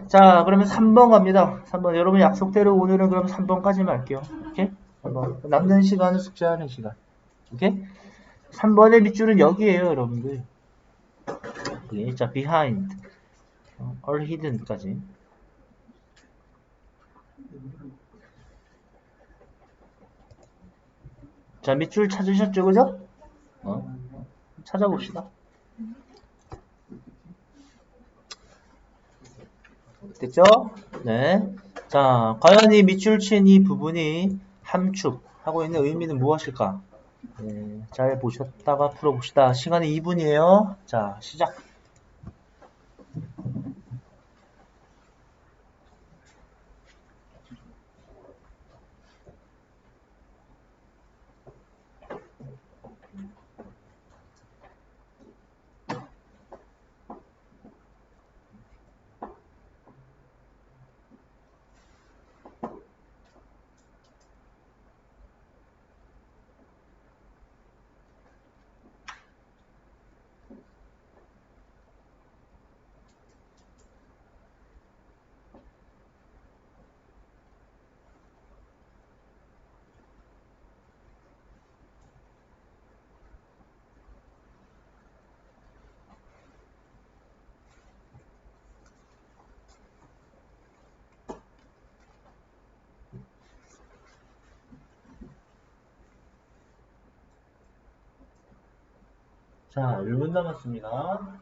자, 그러면 3번 갑니다. 3번. 여러분 약속대로 오늘은 그럼 3번까지만 할게요. 오케이? 3번. 남는 시간은 숙제하는 시간. 오케이? 3번의 밑줄은 여기에요, 여러분들. 자, behind. all hidden까지. 자, 밑줄 찾으셨죠, 그죠? 찾아봅시다. 됐죠? 네. 자, 과연 이 밑줄 친 이 부분이 함축하고 있는 의미는 무엇일까? 네, 잘 보셨다가 풀어봅시다. 시간이 2분이에요. 자, 시작. 자, 1분 남았습니다.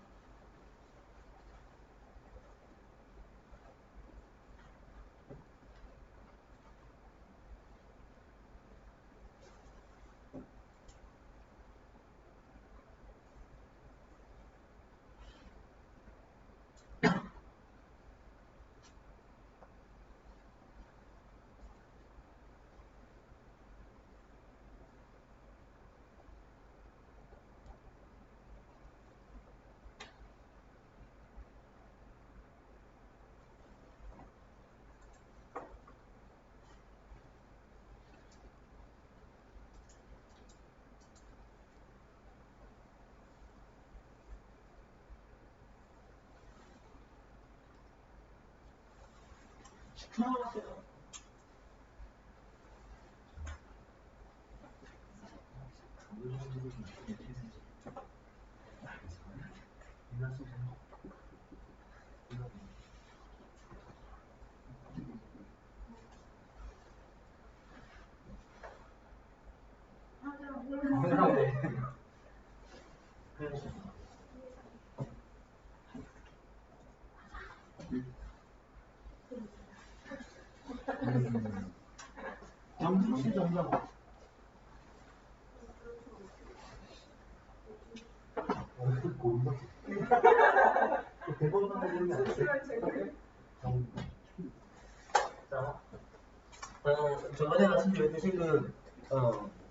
저번에 말씀드렸듯이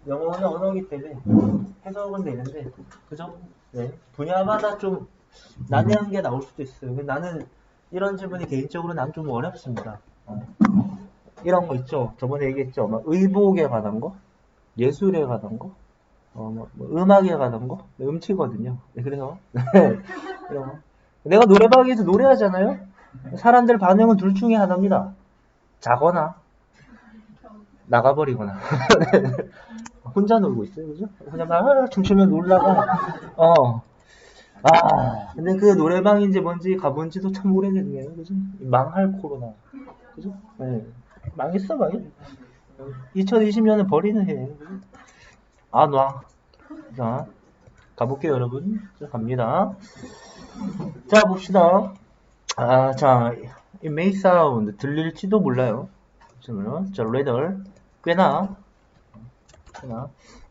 영어는 언어이기 때문에 해석은 되는데, 그죠? 네. 분야마다 좀 난해한 게 나올 수도 있어요. 근데 나는 이런 질문이 개인적으로 난 좀 어렵습니다. 이런 거 있죠. 저번에 얘기했죠. 막 의복에 관한 거, 예술에 관한 거, 음악에 관한 거, 음치거든요. 네, 그래서 이런 거. 내가 노래방에서 노래하잖아요. 사람들 반응은 둘 중에 하나입니다. 자거나 나가버리거나. 혼자 놀고 있어요, 그죠? 그냥 막 춤추면 놀다가 근데 그 노래방인지 뭔지 가본지도 참 오래됐네요, 그죠? 망할 코로나, 그죠? 네. 망했어, 망해. 2020년은 버리는 해예요, 그죠? 놔. 자, 가볼게요, 여러분. 자, 갑니다. 자, 봅시다. 자, it may sound, 들릴지도 몰라요. 잠시만요. 자, rather, 꽤나.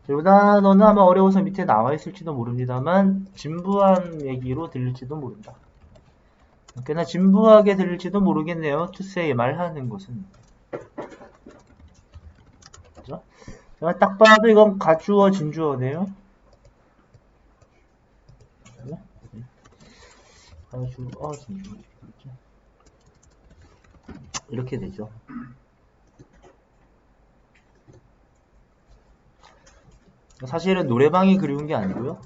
이 단어는 아마 어려워서 밑에 나와 있을지도 모릅니다만, 진부한 얘기로 들릴지도 모른다. 꽤나 진부하게 들릴지도 모르겠네요. to say, 말하는 것은. 그죠? 딱 봐도 이건 가주어, 진주어네요. 가주어, 진주어. 이렇게 되죠. 사실은 노래방이 그리운 게 아니고요.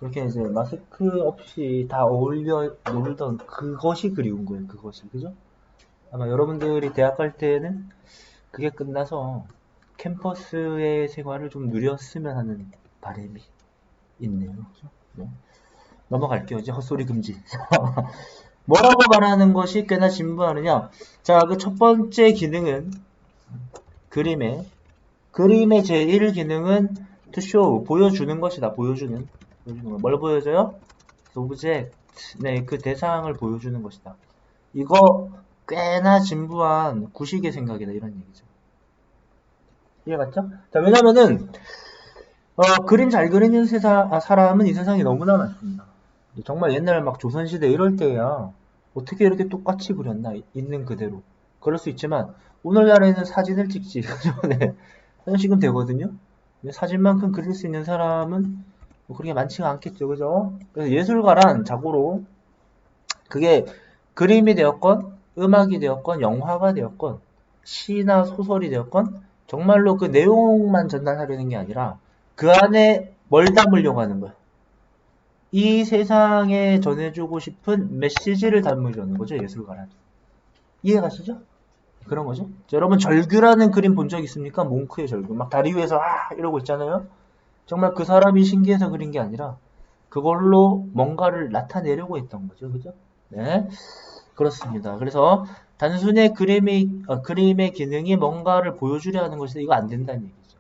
그렇게 이제 마스크 없이 다 어울려 놀던 그것이 그리운 거예요. 그것이. 그죠? 아마 여러분들이 대학 갈 때는 그게 끝나서 캠퍼스의 생활을 좀 누렸으면 하는 바람이 있네요. 그죠? 네. 넘어갈게요. 이제 헛소리 금지. 뭐라고 말하는 것이 꽤나 진부하느냐? 자, 그 첫 번째 기능은 그림의 제1 기능은 to show, 보여주는 것이다. 보여주는 거. 뭘 보여줘요? object, 네, 그 대상을 보여주는 것이다. 이거 꽤나 진부한 구식의 생각이다. 이런 얘기죠. 이해갔죠? 자, 왜냐면은 그림 잘 그리는 사람은 이 세상에 너무나 많습니다. 정말 옛날 막 조선시대 이럴 때야 어떻게 이렇게 똑같이 그렸나, 있는 그대로. 그럴 수 있지만 오늘날에는 사진을 찍지. 그죠? 네. 현식은 되거든요. 사진만큼 그릴 수 있는 사람은 뭐 그렇게 많지가 않겠죠. 그죠? 그래서 예술가란 자고로 그게 그림이 되었건 음악이 되었건 영화가 되었건 시나 소설이 되었건 정말로 그 내용만 전달하려는 게 아니라 그 안에 뭘 담으려고 하는 거야. 이 세상에 전해주고 싶은 메시지를 담으려는 거죠. 예술가란. 이해가시죠? 그런 거죠. 자, 여러분 절규라는 그림 본 적 있습니까? 몽크의 절규. 막 다리 위에서 이러고 있잖아요. 정말 그 사람이 신기해서 그린 게 아니라 그걸로 뭔가를 나타내려고 했던 거죠. 그죠? 네. 그렇습니다. 그래서 단순히 그림의 기능이 뭔가를 보여주려 하는 것이 이거 안 된다는 얘기죠.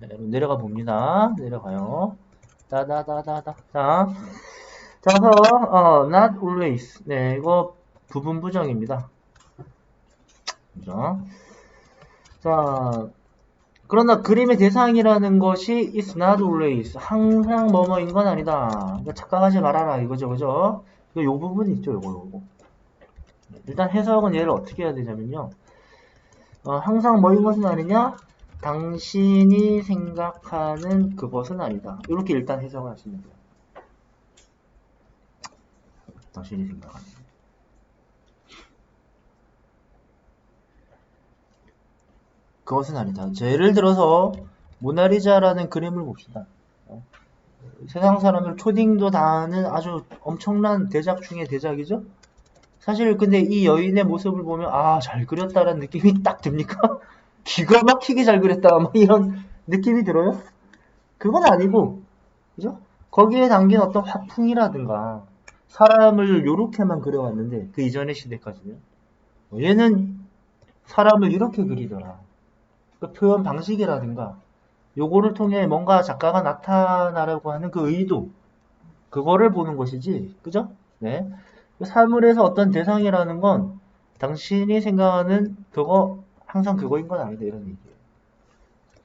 네, 내려가 봅니다. 내려가요. 따다다다다. 자, 그래서 not always. 네, 이거 부분 부정입니다. 그죠? 자, 그러나 그림의 대상이라는 것이 is not always. 항상 뭐뭐인 건 아니다. 그러니까 착각하지 말아라. 이거죠. 그죠? 요 부분이 있죠. 요거. 일단 해석은 얘를 어떻게 해야 되냐면요. 항상 뭐인 것은 아니냐? 당신이 생각하는 그것은 아니다. 이렇게 일단 해석을 하시면 돼요. 당신이 생각하는. 그것은 아니다. 자, 예를 들어서 모나리자라는 그림을 봅시다. 세상 사람들 초딩도 다 아는 아주 엄청난 대작 중의 대작이죠. 사실 근데 이 여인의 모습을 보면 잘 그렸다라는 느낌이 딱 듭니까? 기가 막히게 잘 그렸다 막 이런 느낌이 들어요? 그건 아니고, 그죠? 거기에 담긴 어떤 화풍이라든가 사람을 요렇게만 그려왔는데 그 이전의 시대까지는 얘는 사람을 이렇게 그리더라. 그 표현 방식이라든가 요거를 통해 뭔가 작가가 나타나려고 하는 그 의도, 그거를 보는 것이지. 그죠? 네. 사물에서 어떤 대상이라는 건 당신이 생각하는 그거 항상 그거인 건 아니다. 이런 얘기예요.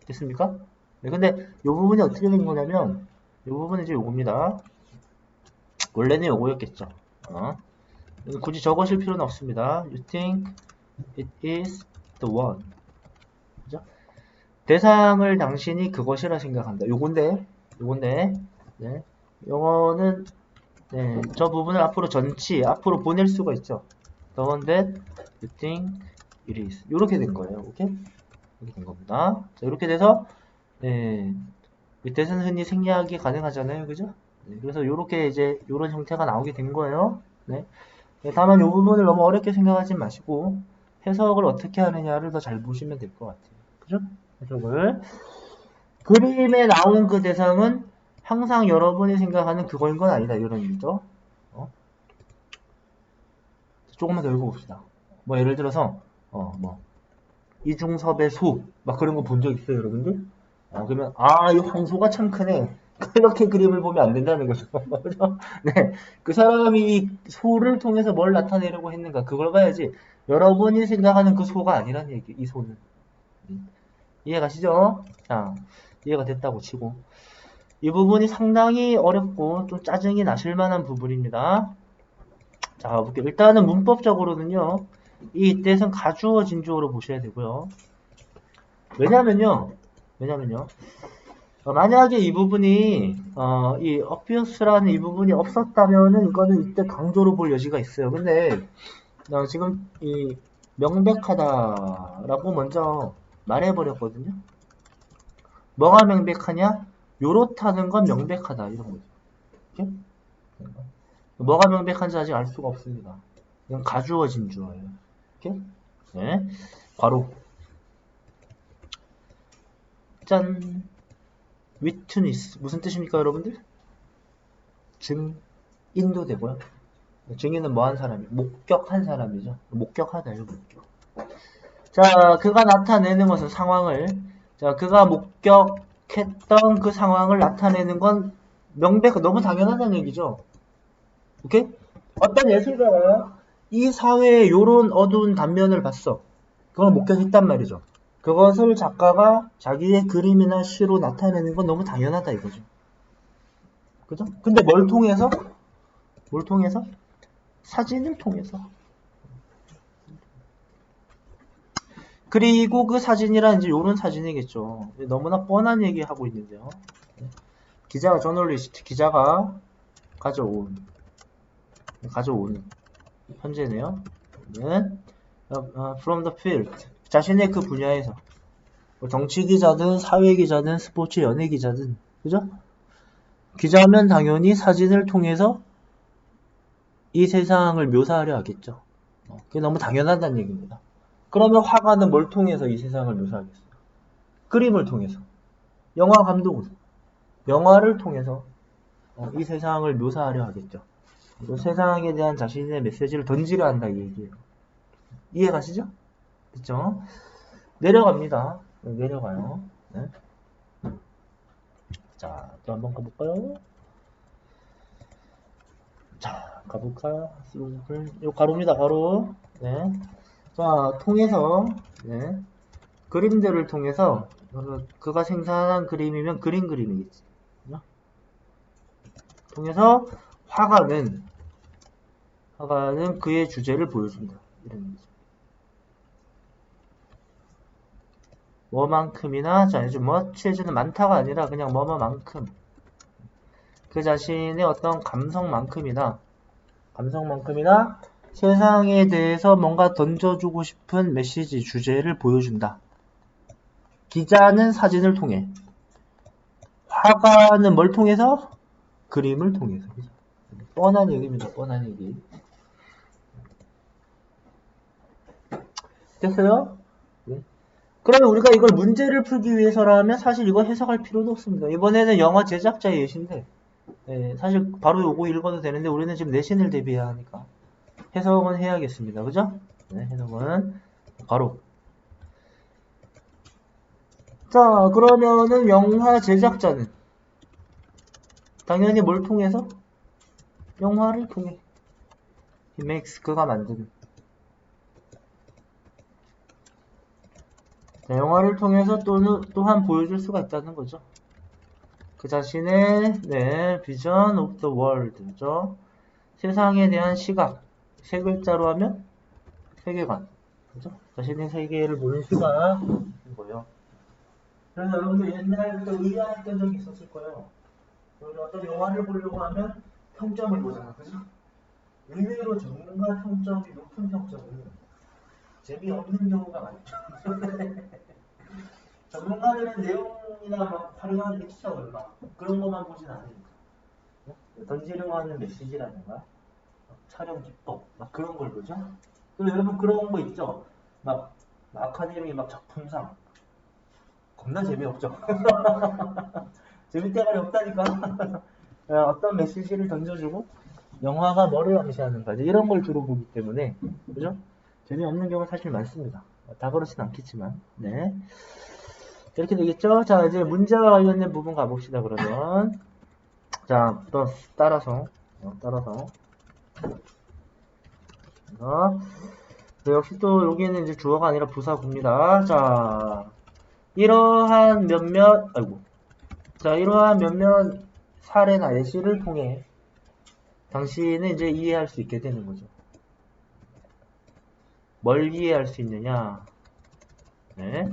됐습니까? 네, 근데 요 부분이 어떻게 된 거냐면 요 부분이 이제 요겁니다. 원래는 요거였겠죠. 굳이 적으실 필요는 없습니다. You think it is the one. 그죠? 대상을 당신이 그것이라 생각한다. 요건데. 네. 영어는 네, 저 부분을 앞으로 전치, 앞으로 보낼 수가 있죠. The one that you think it is. 요렇게 된 거예요. 오케이? 이렇게 된 겁니다. 자, 이렇게 돼서 네, 밑에서는 흔히 생략이 가능하잖아요. 그죠? 네, 그래서 요렇게 이제 요런 형태가 나오게 된 거예요. 네. 네, 다만 요 부분을 너무 어렵게 생각하지 마시고 해석을 어떻게 하느냐를 더 잘 보시면 될 것 같아요. 그죠? 해석을. 그림에 나온 그 대상은 항상 여러분이 생각하는 그거인 건 아니다. 이런 얘기죠. 조금만 더 읽어봅시다. 뭐 예를 들어서 이중섭의 소 막 그런 거 본 적 있어요, 여러분들? 그러면 이 황소가 참 크네. 그렇게 그림을 보면 안 된다는 거죠. 그죠? 네, 그 사람이 이 소를 통해서 뭘 나타내려고 했는가 그걸 봐야지. 여러분이 생각하는 그 소가 아니란 얘기. 이 소는. 이해가시죠? 자, 이해가 됐다고 치고 이 부분이 상당히 어렵고 좀 짜증이 나실 만한 부분입니다. 자, 가볼게요. 일단은 문법적으로는요, 이 뜻은 가주어 진주어로 보셔야 되고요. 왜냐면요, 만약에 이 부분이, 이 obvious라는 이 부분이 없었다면은 이거는 이때 강조로 볼 여지가 있어요. 근데, 지금 이 명백하다라고 먼저 말해버렸거든요. 뭐가 명백하냐? 요렇다는 건 명백하다. 이런 거죠. 오케이? 뭐가 명백한지 아직 알 수가 없습니다. 이건 가주어진 주어예요. 오케이? 네. 괄호. 짠. witness. 무슨 뜻입니까, 여러분들? 증인도 되고요. 증인은 뭐 한 사람이? 목격한 사람이죠. 목격하다요, 목격. 자, 그가 나타내는 것은 상황을, 자, 그가 목격했던 그 상황을 나타내는 건 너무 당연하다는 얘기죠. 오케이? 어떤 예술가가 이 사회의 요런 어두운 단면을 봤어. 그걸 목격했단 말이죠. 그것을 작가가 자기의 그림이나 시로 나타내는 건 너무 당연하다 이거죠. 그죠? 근데 뭘 통해서? 뭘 통해서? 사진을 통해서. 그리고 그 사진이란 이제 요런 사진이겠죠. 너무나 뻔한 얘기 하고 있는데요. 기자가 저널리스트, 기자가 가져온 현재네요. from the field. 자신의 그 분야에서. 정치 기자든 사회 기자든 스포츠 연예 기자든 그죠? 기자면 당연히 사진을 통해서 이 세상을 묘사하려 하겠죠. 그게 너무 당연하다는 얘기입니다. 그러면 화가는 뭘 통해서 이 세상을 묘사하겠어요? 그림을 통해서. 영화 감독은 영화를 통해서 이 세상을 묘사하려 하겠죠. 세상에 대한 자신의 메시지를 던지려 한다 이 얘기예요. 이해 가시죠? 그쵸? 내려갑니다. 내려가요. 네. 자, 또 한번 가볼까요? 자, 가볼까요? 요 가로입니다, 가로. 네. 자, 통해서, 네. 그림들을 통해서, 그가 생산한 그림이면 그림이겠지. 통해서, 화가는 그의 주제를 보여준다. 이런 얘기죠. 뭐만큼이나, 자, 이제 much에는 많다가 아니라 그냥 뭐뭐만큼. 그 자신의 어떤 감성만큼이나 세상에 대해서 뭔가 던져주고 싶은 메시지, 주제를 보여준다. 기자는 사진을 통해, 화가는 뭘 통해서? 그림을 통해서. 뻔한 얘기입니다. 뻔한 얘기. 됐어요? 네. 그러면 우리가 이걸 문제를 풀기 위해서라면 사실 이거 해석할 필요도 없습니다. 이번에는 영화 제작자의 예시인데 네, 사실 바로 요거 읽어도 되는데 우리는 지금 내신을 대비해야 하니까 해석은 해야겠습니다. 그죠? 네, 해석은 바로. 자, 그러면은 영화 제작자는 당연히 뭘 통해서? 영화를 통해. He makes, 그가 만드는. 자, 영화를 통해서 또한 보여줄 수가 있다는 거죠. 그 자신의 vision of the world죠. 세상에 대한 시각. 세 글자로 하면 세계관. 그죠? 자신의 세계를 보는 시각인 거예요. 그래서 여러분들 옛날부터 의아했던 적이 있었을 거예요. 어떤 영화를 보려고 하면 평점을 보잖아. 그죠? 의외로 전문가 평점이 높은 평점은 재미없는 경우가 많죠. 전문가들은 내용이나 막 화려한 액션 막 그런 것만 보진 않으니까 던지려고 하는 메시지라든가 촬영 기법 막 그런 걸 보죠. 그리고 여러분 그런 거 있죠. 막 아카데미 막 작품상 겁나 재미없죠. 재밌 대가리 없다니까. 어떤 메시지를 던져주고 영화가 뭐를 암시하는가 이런 걸 주로 보기 때문에 그죠? 재미없는 경우가 사실 많습니다. 다 그렇진 않겠지만 네. 이렇게 되겠죠? 자, 이제 문제와 관련된 부분 가봅시다, 그러면. 자, 또, 따라서. 역시 또, 여기는 이제 주어가 아니라 부사구입니다. 자, 이러한 몇몇 사례나 예시를 통해 당신은 이제 이해할 수 있게 되는 거죠. 뭘 이해할 수 있느냐? 네.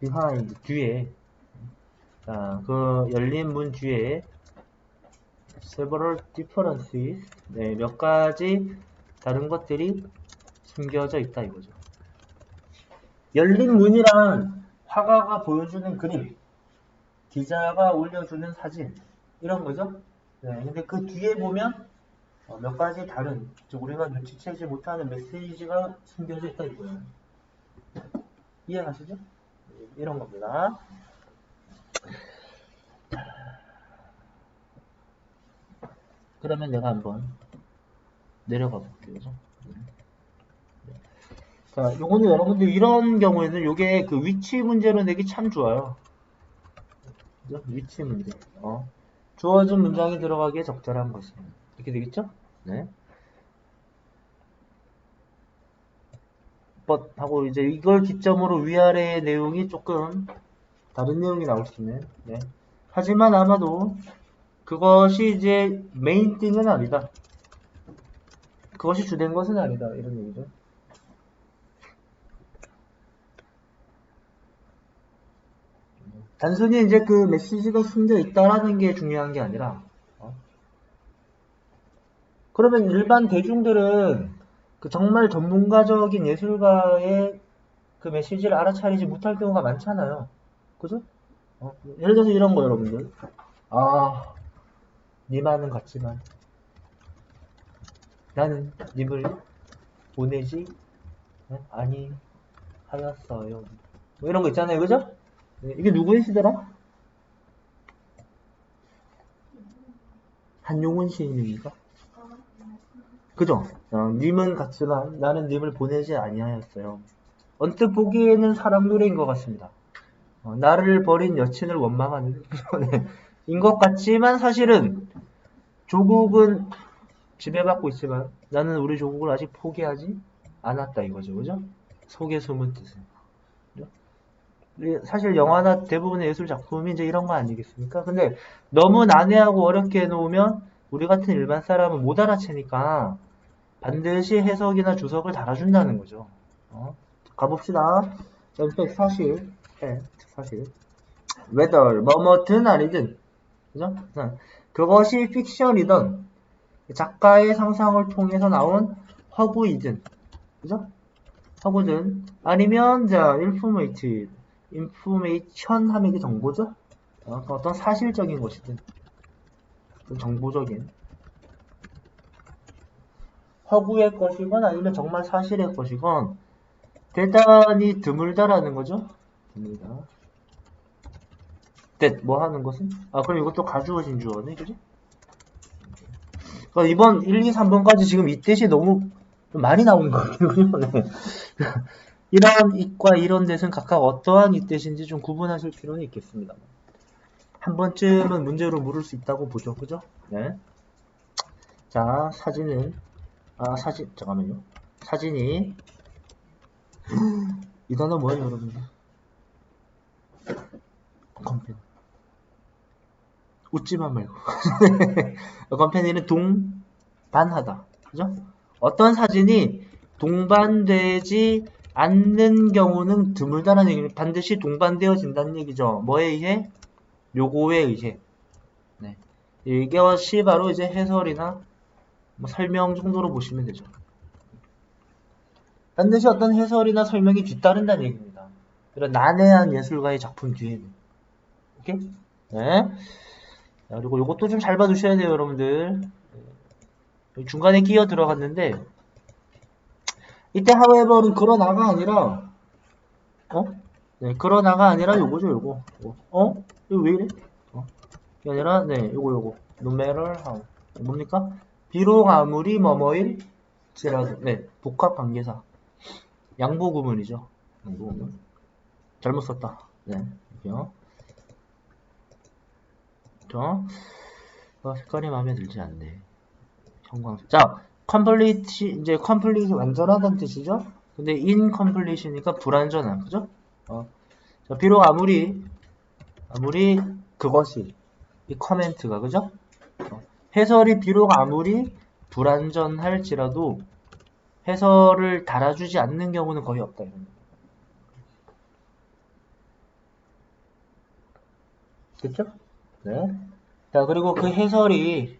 behind, 뒤에. 자, 그 열린 문 뒤에 several differences, 네, 몇 가지 다른 것들이 숨겨져 있다 이거죠. 열린 문이란 화가가 보여주는 그림, 기자가 올려주는 사진 이런 거죠. 네, 근데 그 뒤에 보면 몇 가지 다른, 즉 우리가 눈치채지 못하는 메시지가 숨겨져 있다 이거예요. 이해가시죠? 이런 겁니다. 그러면 내가 한번 내려가 볼게요. 자, 요거는 여러분들 이런 경우에는 요게 그 위치 문제로 내기 참 좋아요. 그죠? 위치 문제. 주어진 문장이 들어가기에 적절한 것은. 이렇게 되겠죠? 네. but 하고 이제 이걸 기점으로 위아래의 내용이 조금 다른 내용이 나올 수 있는. 네. 하지만 아마도 그것이 이제 메인 띵은 아니다. 그것이 주된 것은 아니다. 이런 얘기죠. 단순히 이제 그 메시지가 숨겨 있다라는 게 중요한 게 아니라, 그러면 일반 대중들은 그 정말 전문가적인 예술가의 그 메시지를 알아차리지 못할 경우가 많잖아요. 그죠? 예를 들어서 이런 거 여러분들. 니만은 같지만 나는 님을 보내지 아니하였어요. 뭐 이런 거 있잖아요. 그죠? 이게 누구의 시더라? 한용운 시인입니까? 그죠? 님은 같지만 나는 님을 보내지 아니하였어요. 언뜻 보기에는 사람 노래인 것 같습니다. 나를 버린 여친을 원망하는 인 것 같지만 사실은 조국은 지배받고 있지만 나는 우리 조국을 아직 포기하지 않았다 이거죠. 그죠? 속에 숨은 뜻은. 사실 영화나 대부분의 예술 작품이 이제 이런 거 아니겠습니까? 근데 너무 난해하고 어렵게 해놓으면 우리 같은 일반 사람은 못 알아채니까 반드시 해석이나 주석을 달아준다는 거죠. 가봅시다. 사실, 사실. whether, 뭐뭐든 아니든, 그죠? 그것이 픽션이든, 작가의 상상을 통해서 나온 허구이든, 그죠? 허구든, 아니면, 인포메이션 하면 이게 정보죠? 어떤 사실적인 것이든, 정보적인. 허구의 것이건 아니면 정말 사실의 것이건 대단히 드물다라는 거죠. 드물다. 뭐 하는 것은? 그럼 이것도 가주어진 주어네, 그지? 그러니까 이번 1, 2, 3번까지 지금 이 뜻이 너무 많이 나오는 것 같아요. 네. 이런 it과 이런 뜻은 각각 어떠한 이 뜻인지 좀 구분하실 필요는 있겠습니다. 한 번쯤은 문제로 물을 수 있다고 보죠, 그죠? 네. 자, 잠깐만요. 사진이 이 단어 뭐예요, 여러분들? 컴팬. 웃지만 말고. 컴팬이는 동반하다. 그죠? 어떤 사진이 동반되지 않는 경우는 드물다는 얘기는 반드시 동반되어진다는 얘기죠. 뭐에 의해? 요거에 의해. 네. 이것이 바로 이제 해설이나 설명 정도로 보시면 되죠. 반드시 어떤 해설이나 설명이 뒤따른다는 얘기입니다. 이런 난해한 예술가의 작품 뒤에는. 오케이? 네. 그리고 이것도 좀 잘 봐주셔야 돼요, 여러분들. 중간에 끼어 들어갔는데, 이때 however는 그러나가 아니라, 네, 그러나가 아니라 요거죠, 요거. 이거 왜 이래? 이게 아니라, 네, 요거. no matter how. 뭡니까? 비록 아무리 뭐뭐일지라도, 네, 복합관계사. 양보구문이죠. 양보구문. 잘못 썼다. 네, 이게요. 색깔이 마음에 들지 않네. 형광색. 자, complete, 이제 complete 완전하다는 뜻이죠? 근데 incomplete이니까 불완전한, 그죠? 자, 비록 아무리 그것이, 이 커멘트가, 그죠? 해설이 비록 아무리 불완전할지라도 해설을 달아주지 않는 경우는 거의 없다. 이런 거. 됐죠? 네. 자, 그리고 그 해설이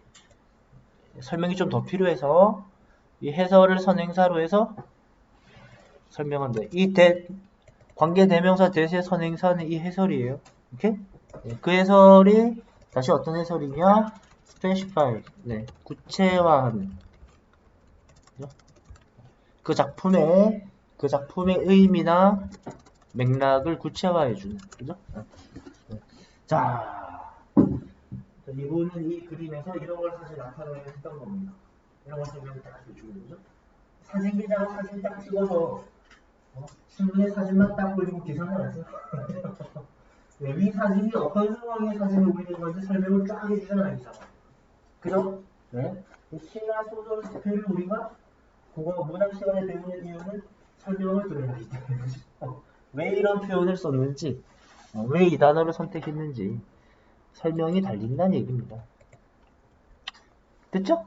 설명이 좀 더 필요해서 이 해설을 선행사로 해서 설명한다. 이 관계 대명사 대세 선행사는 이 해설이에요. 오케이? 네, 그 해설이 다시 어떤 해설이냐? specify, 네, 구체화하는, 그죠? 그 작품의 의미나 맥락을 구체화해주는, 그죠? 자, 이분은 이 그림에서 이런 걸 사실 나타내려 했던 겁니다. 이런 걸 설명을 딱 해주는 거죠. 사진 기자가 사진 딱 찍어서 신문에 사진만 딱 올리고 기사는 안 써요. 이 사진이 어떤 상황의 사진을 올리는 건지 설명을 쫙 해주잖아요, 기사가. 그죠? 네. 시나 소설 스펠을 우리가 국어 문학 시간에 배우는 이유는 설명을 들어야 하기 때문에. 왜 이런 표현을 썼는지, 왜 이 단어를 선택했는지 설명이 달린다는 얘기입니다. 됐죠?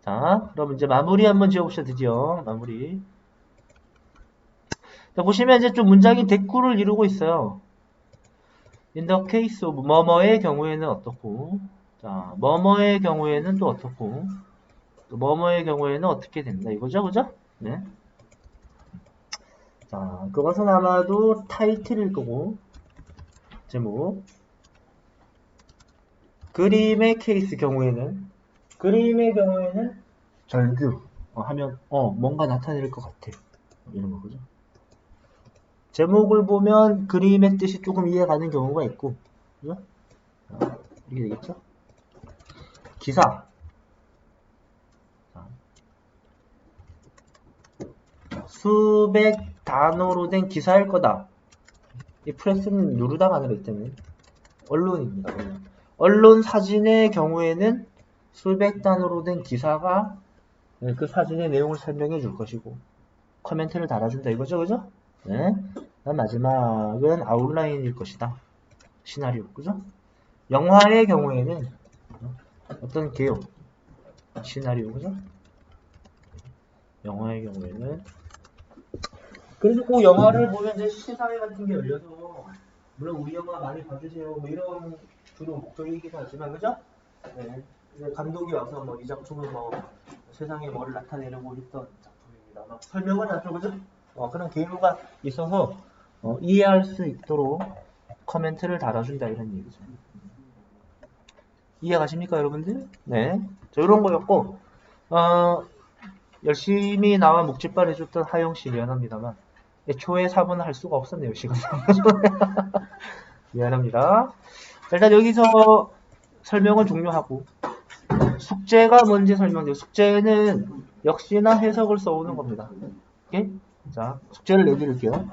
자, 그럼 이제 마무리 한번 지어봅시다. 드디어 마무리. 자, 보시면 이제 좀 문장이 대꾸를 이루고 있어요. In the case of 뭐뭐의 경우에는 어떻고, 자, 뭐뭐의 경우에는 또 어떻고, 또 뭐뭐의 경우에는 어떻게 된다. 이거죠, 그죠? 네. 자, 그것은 아마도 타이틀일 거고, 제목. 그림의 경우에는 절규 하면 뭔가 나타낼 것 같아. 이런 거죠. 제목을 보면 그림의 뜻이 조금 이해가는 경우가 있고, 그죠? 이렇게 되겠죠? 기사. 수백 단어로 된 기사일 거다. 이 프레스는 누르다가 아니라 때문에 언론입니다. 언론 사진의 경우에는 수백 단어로 된 기사가 그 사진의 내용을 설명해 줄 것이고 코멘트를 달아준다 이거죠, 그죠? 네. 마지막은 아웃라인일 것이다. 시나리오, 그죠? 영화의 경우에는 어떤 개요? 시나리오, 그죠? 영화의 경우에는 그래서 꼭 영화를 보면 이제 시사회 같은 게 열려서 물론 우리 영화 많이 봐주세요 뭐 이런 주로 목적이긴 하지만 그죠? 네. 이제 감독이 와서 뭐 이 작품은 뭐 세상에 뭐를 나타내려고 했던 작품입니다. 막 설명을 하죠, 그죠? 그런 개요가 있어서 이해할 수 있도록 코멘트를 달아준다 이런 얘기죠. 이해가십니까, 여러분들? 네. 저 이런 거였고 열심히 나와 묵직발 해줬던 하영씨 미안합니다만 애초에 4번을 할 수가 없었네요, 시간. 미안합니다. 자, 일단 여기서 설명을 종료하고 숙제가 뭔지 설명드려요. 숙제는 역시나 해석을 써오는 겁니다. 오케이? 자, 숙제를 내드릴게요.